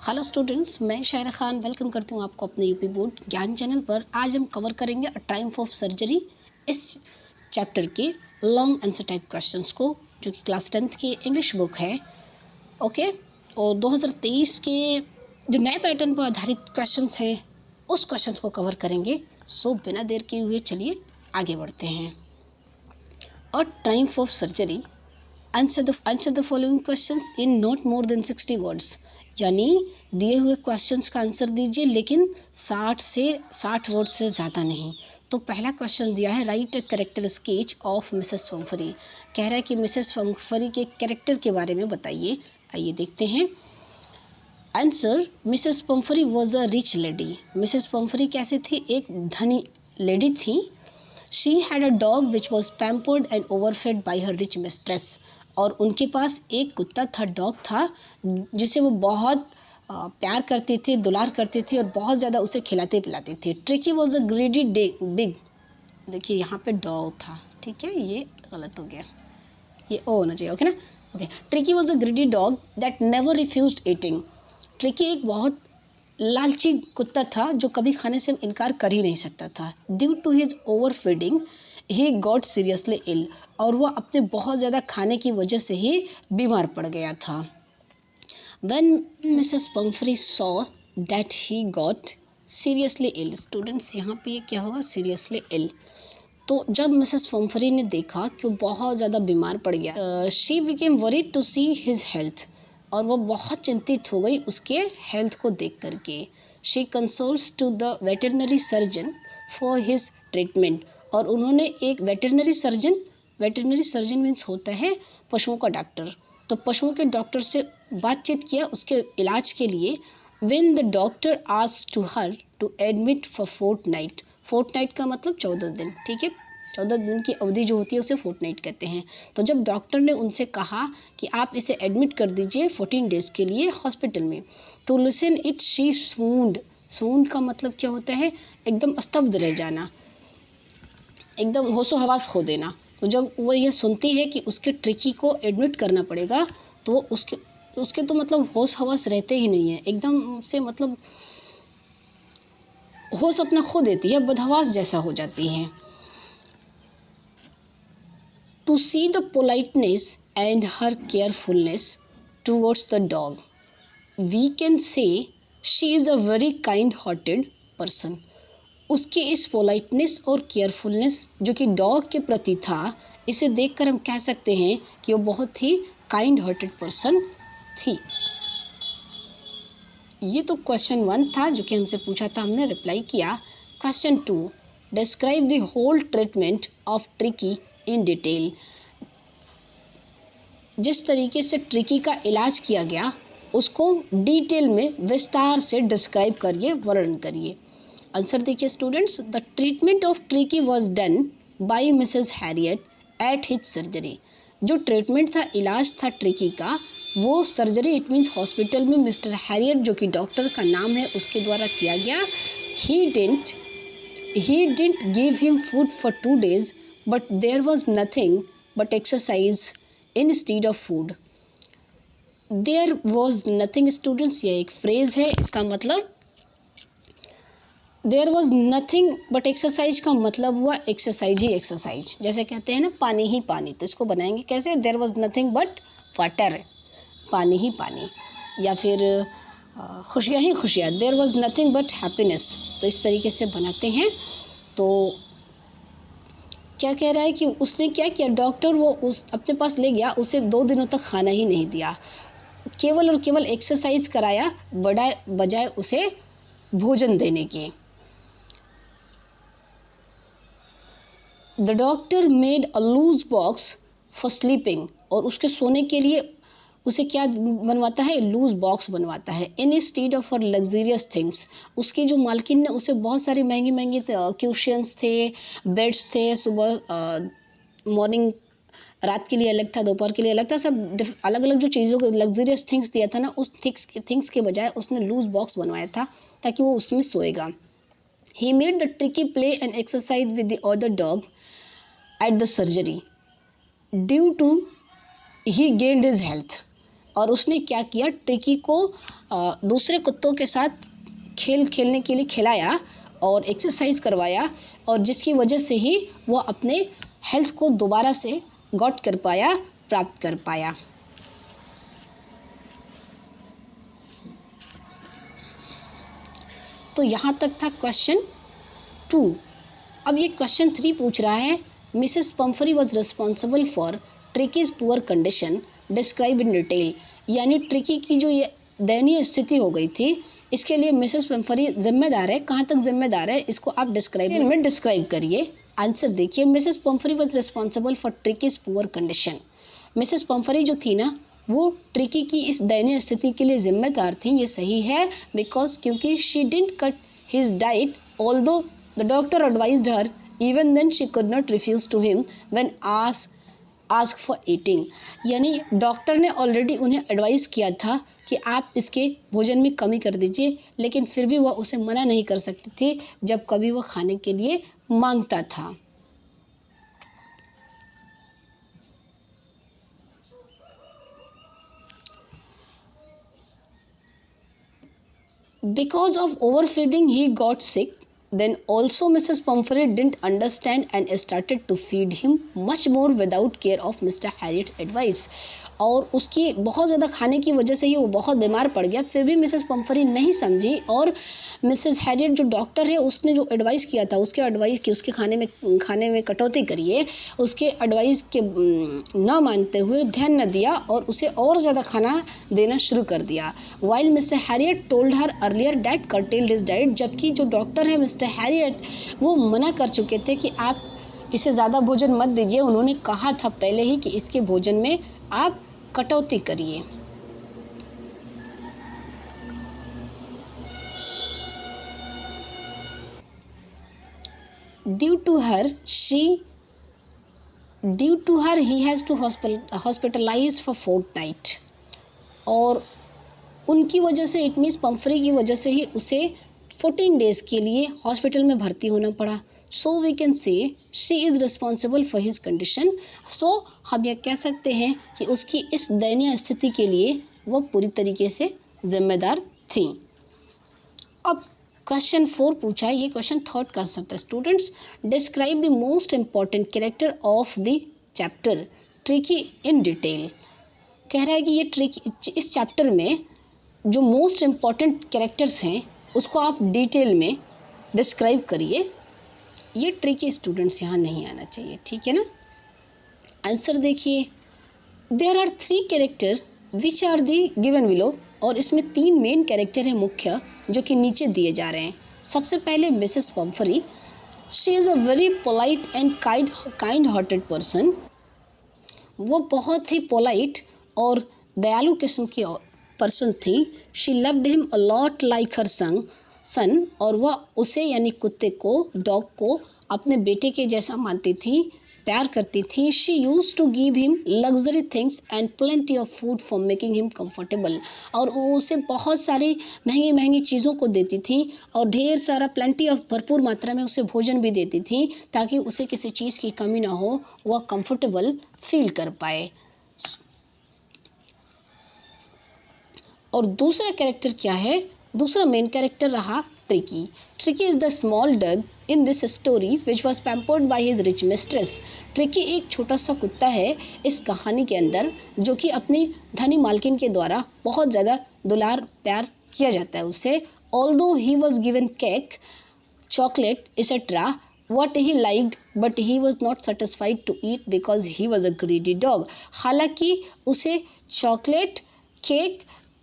Hello students, मैं शायरा Khan welcome करती हूँ आपको अपने यूपी बोर्ड ज्ञान चैनल पर। आज हम कवर करेंगे अ ट्रायम्फ ऑफ सर्जरी, इस चैप्टर के लॉन्ग आंसर टाइप क्वेश्चंस को, जो कि क्लास 10th की इंग्लिश बुक है। ओके, और 2023 के जो नए पैटर्न पर आधारित क्वेश्चंस हैं उस क्वेश्चंस को कवर करेंगे। सो बिना देर किए हुए चलिए आगे बढ़ते हैं। A triumph of surgery, answer the following questions in not more than 60 words. यानी दिए हुए क्वेश्चंस का आंसर दीजिए, लेकिन 60 वर्ड से ज़्यादा नहीं। तो पहला क्वेश्चन दिया है, write a character sketch of Mrs Pumphrey. कह रहा है कि मिसेस पंफरी के कैरेक्टर के बारे में बताइए। आइए देखते हैं answer. Mrs Pumphrey was a rich lady. Mrs Pumphrey कैसी थी? एक धनी लेडी थी। She had a dog which was pampered and overfed by her rich mistress. और उनके पास एक कुत्ता था, डॉग था, जिसे वो बहुत प्यार करती थी, दुलार करती थी और बहुत ज़्यादा उसे खिलाते पिलाती थी। Tricky was a ग्रेडी big. देखिए यहाँ पे डॉग था, ठीक है, ये गलत हो गया, ये ओ होना चाहिए, ओके ना। Okay, tricky was a ग्रेडी dog that never refused eating. Tricky एक बहुत लालची कुत्ता था जो कभी खाने से इनकार कर ही नहीं सकता था। Due to his over feeding he got seriously ill. और वह अपने बहुत ज़्यादा खाने की वजह से ही बीमार पड़ गया था। When Mrs. Pumphrey saw that he got seriously ill, students यहाँ पे क्या होगा? Seriously ill. तो जब मिसेस पंफरी ने देखा कि वो बहुत ज़्यादा बीमार पड़ गया, she became worried to see his health. और वो बहुत चिंतित हो गई उसके हेल्थ को देख करके। She consults to the veterinary surgeon for his treatment. और उन्होंने एक वेटरनरी सर्जन मीन्स होता है पशुओं का डॉक्टर, तो पशुओं के डॉक्टर से बातचीत किया उसके इलाज के लिए। When the doctor asked to her to admit for fortnight. Fortnight का मतलब 14 दिन, ठीक है, 14 दिन की अवधि जो होती है उसे फोर्टनाइट कहते हैं। तो जब डॉक्टर ने उनसे कहा कि आप इसे एडमिट कर दीजिए 14 डेज़ के लिए हॉस्पिटल में, टू लिसन इट शी सूंड। सूंड का मतलब क्या होता है? एकदम स्तब्ध रह जाना, एकदम होशो हवास खो देना। तो जब वो ये सुनती है कि उसके ट्रिकी को एडमिट करना पड़ेगा, तो उसके तो मतलब होश हवास रहते ही नहीं है, एकदम से मतलब होश अपना खो देती है, बदहवास जैसा हो जाती है। To see the politeness and her carefulness towards the dog, we can say she is a very kind-hearted person. उसकी इस पोलाइटनेस और केयरफुलनेस जो कि डॉग के प्रति था, इसे देखकर हम कह सकते हैं कि वो बहुत ही काइंड हार्टेड पर्सन थी। ये तो क्वेश्चन 1 था जो कि हमसे पूछा था, हमने रिप्लाई किया। Question 2, describe the whole treatment of Tricki in detail. जिस तरीके से ट्रिकी का इलाज किया गया उसको डिटेल में विस्तार से डिस्क्राइब करिए, वर्णन करिए। आंसर देखिए students, the treatment of tricky was done by Mrs Harriet at his surgery. जो ट्रीटमेंट था, इलाज था ट्रिकी का, वो सर्जरी इट मीन्स हॉस्पिटल में मिस्टर हैरियट जो कि डॉक्टर का नाम है उसके द्वारा किया गया। He didn't give him food for 2 days, but there was nothing but exercise instead of food. There was nothing students, ये एक फ्रेज है, इसका मतलब there was nothing but exercise का मतलब हुआ एक्सरसाइज ही एक्सरसाइज। जैसे कहते हैं ना पानी ही पानी, तो इसको बनाएंगे कैसे? There was nothing but water, पानी ही पानी। या फिर खुशियाँ ही खुशियाँ, there was nothing but happiness. तो इस तरीके से बनाते हैं। तो क्या कह रहा है कि उसने क्या किया, डॉक्टर वो उस अपने पास ले गया, उसे 2 दिनों तक खाना ही नहीं दिया, केवल और केवल एक्सरसाइज कराया बजाय उसे भोजन देने के। The doctor made a loose box for sleeping. और उसके सोने के लिए उसे क्या बनवाता है? लूज बॉक्स बनवाता है। Instead of for luxurious things. उसकी जो मालकिन ने उसे बहुत सारी महंगी महंगी क्यूशंस थे, बेड्स थे, सुबह मॉर्निंग रात के लिए अलग था, दोपहर के लिए अलग था, सब अलग अलग जो चीज़ों को लग्जरियस थिंग्स दिया था ना, उस थिंग्स के बजाय उसने लूज बॉक्स बनवाया था ताकि वो उसमें सोएगा। He made the Tricki play and exercise with the other dog at the surgery due to he gained his health. और उसने क्या किया, ट्रिकी को दूसरे कुत्तों के साथ खेलने के लिए खिलाया और एक्सरसाइज करवाया, और जिसकी वजह से ही वो अपने हेल्थ को दोबारा से गॉट कर पाया, प्राप्त कर पाया। तो यहाँ तक था क्वेश्चन 2। अब ये क्वेश्चन 3 पूछ रहा है, Mrs Pumphrey was responsible for Tricki's poor condition, describe in detail. यानी ट्रिकी की जो ये दयनीय स्थिति हो गई थी, इसके लिए मिसेस पम्फरी जिम्मेदार है। कहाँ तक जिम्मेदार है, इसको आप डिस्क्राइब करिए। आंसर देखिए, Mrs Pumphrey was responsible for Tricki's poor condition. Mrs Pumphrey जो थी ना, वो ट्रिकी की इस दयनीय स्थिति के लिए जिम्मेदार थी। ये सही है, बिकॉज क्योंकि she didn't cut his diet although the doctor advised her, even then she could not refuse to him when ask for eating. यानी डॉक्टर ने ऑलरेडी उन्हें एडवाइस किया था कि आप इसके भोजन में कमी कर दीजिए, लेकिन फिर भी वह उसे मना नहीं कर सकती थी जब कभी वह खाने के लिए मांगता था। Because of overfeeding, he got sick. Then also Mrs. Pumphrey didn't understand and started to feed him much more without care of Mr. Harriet's advice. और उसकी बहुत ज़्यादा खाने की वजह से ही वो बहुत बीमार पड़ गया। फिर भी मिसेस पम्फरी नहीं समझी, और मिसेस हैरियट जो डॉक्टर है उसने जो एडवाइस किया था, उसके एडवाइस की उसके खाने में कटौती करिए, उसके एडवाइस के न मानते हुए ध्यान न दिया और उसे और ज़्यादा खाना देना शुरू कर दिया। While mister Harriet told her earlier that curtailed his diet, जबकि जो डॉक्टर है मिस्टर हैरियट वो मना कर चुके थे कि आप इसे ज़्यादा भोजन मत दीजिए। उन्होंने कहा था पहले ही कि इसके भोजन में आप कटौती करिए। Due to her he has to hospitalize for fortnight। और उनकी वजह से, इट मीन्स पम्फरी की वजह से ही उसे 14 डेज के लिए हॉस्पिटल में भर्ती होना पड़ा। So we can say she is responsible for his condition. So हम यह कह सकते हैं कि उसकी इस दयनीय स्थिति के लिए वो पूरी तरीके से जिम्मेदार थी। अब क्वेश्चन 4 पूछा है, ये क्वेश्चन थर्ड का सकता है। Students, describe the most important character of the chapter tricky in detail. कह रहा है कि ये ट्रिकी, इस चैप्टर में जो मोस्ट इम्पॉर्टेंट कैरेक्टर्स हैं उसको आप डिटेल में डिस्क्राइब करिए। ये ट्रिकी स्टूडेंट्स यहाँ नहीं आना चाहिए, ठीक है ना। आंसर देखिए, there are 3 character which are the given below. और इसमें 3 मेन कैरेक्टर हैं मुख्य, जो कि नीचे दिए जा रहे हैं। सबसे पहले Mrs Pumphrey, she is a very polite and kind hearted person. वो बहुत ही पोलाइट और दयालु किस्म की पर्सन थी। She loved him a lot like her son. और वह उसे यानी कुत्ते को, डॉग को अपने बेटे के जैसा मानती थी, प्यार करती थी। She use to give him luxury things and plenty of food for making him comfortable. और वो उसे बहुत सारी महंगी महंगी चीज़ों को देती थी और ढेर सारा प्लेंटी ऑफ भरपूर मात्रा में उसे भोजन भी देती थी, ताकि उसे किसी चीज़ की कमी ना हो, वह कंफर्टेबल फील कर पाए। और दूसरा कैरेक्टर क्या है, दूसरा मेन कैरेक्टर रहा Tricki. Tricki is the small dog in this story which was pampered by his rich mistress. Tricki एक छोटा सा कुत्ता है इस कहानी के अंदर, जो कि अपनी धनी मालकिन के द्वारा बहुत ज़्यादा दुलार प्यार किया जाता है उसे। Although he was given cake, chocolate etcetera what he liked, but he was not satisfied to eat because he was a greedy dog। हालांकि उसे चॉकलेट, केक,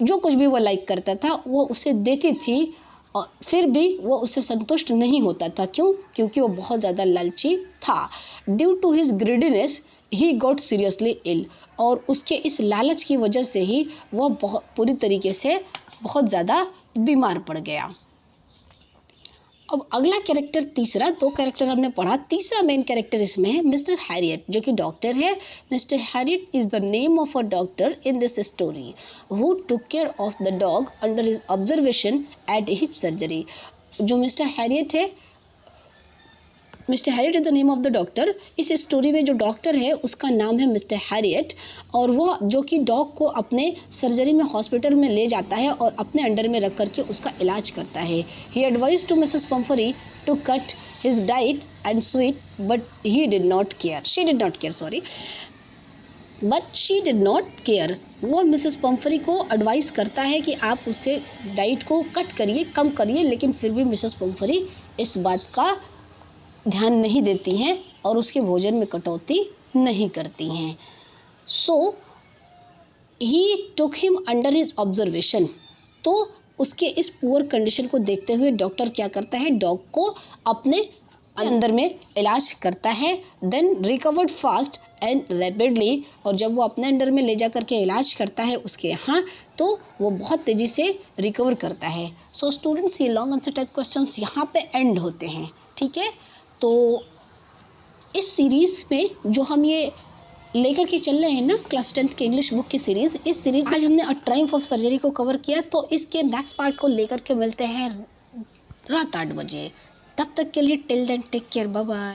जो कुछ भी वो लाइक करता था वो उसे देती थी, और फिर भी वो उससे संतुष्ट नहीं होता था। क्यों? क्योंकि वो बहुत ज़्यादा लालची था। Due to his greediness he got seriously ill. और उसके इस लालच की वजह से ही वह पूरी तरीके से बहुत ज़्यादा बीमार पड़ गया। अब अगला कैरेक्टर, तीसरा, 2 कैरेक्टर हमने पढ़ा, तीसरा मेन कैरेक्टर इसमें है मिस्टर हैरियट, जो कि डॉक्टर है। Mister Harriet is the name of a doctor in this story who took care of the dog under his observation at his surgery. जो मिस्टर हैरियट है mister Harriet is the name of the doctor. इस story में जो doctor है उसका नाम है mister Harriet, और वो जो कि डॉग को अपने सर्जरी में हॉस्पिटल में ले जाता है और अपने अंडर में रख करके उसका इलाज करता है। He advise to Mrs Pumphrey to cut his diet and sweet but she did not care. वो मिसेस पम्फरी को एडवाइस करता है कि आप उससे डाइट को कट करिए, कम करिए, लेकिन फिर भी मिसेस पम्फरी इस बात का ध्यान नहीं देती हैं और उसके भोजन में कटौती नहीं करती हैं। So he took him under his observation. तो उसके इस पुअर कंडीशन को देखते हुए डॉक्टर क्या करता है, डॉग को अपने अंदर में इलाज करता है। Then recovered fast and rapidly, और जब वो अपने अंडर में ले जा करके इलाज करता है उसके यहाँ, तो वो बहुत तेज़ी से रिकवर करता है। सो स्टूडेंट्स, ये लॉन्ग आंसर टाइप क्वेश्चंस यहाँ पे एंड होते हैं। ठीक है, तो इस सीरीज़ में जो हम ये लेकर के चल रहे हैं ना, क्लास 10th के इंग्लिश बुक की सीरीज़, इस सीरीज आज हमने अ ट्रायम्फ ऑफ सर्जरी को कवर किया। तो इसके नेक्स्ट पार्ट को लेकर के मिलते हैं रात 8 बजे। तब तक के लिए till then take care, bye bye.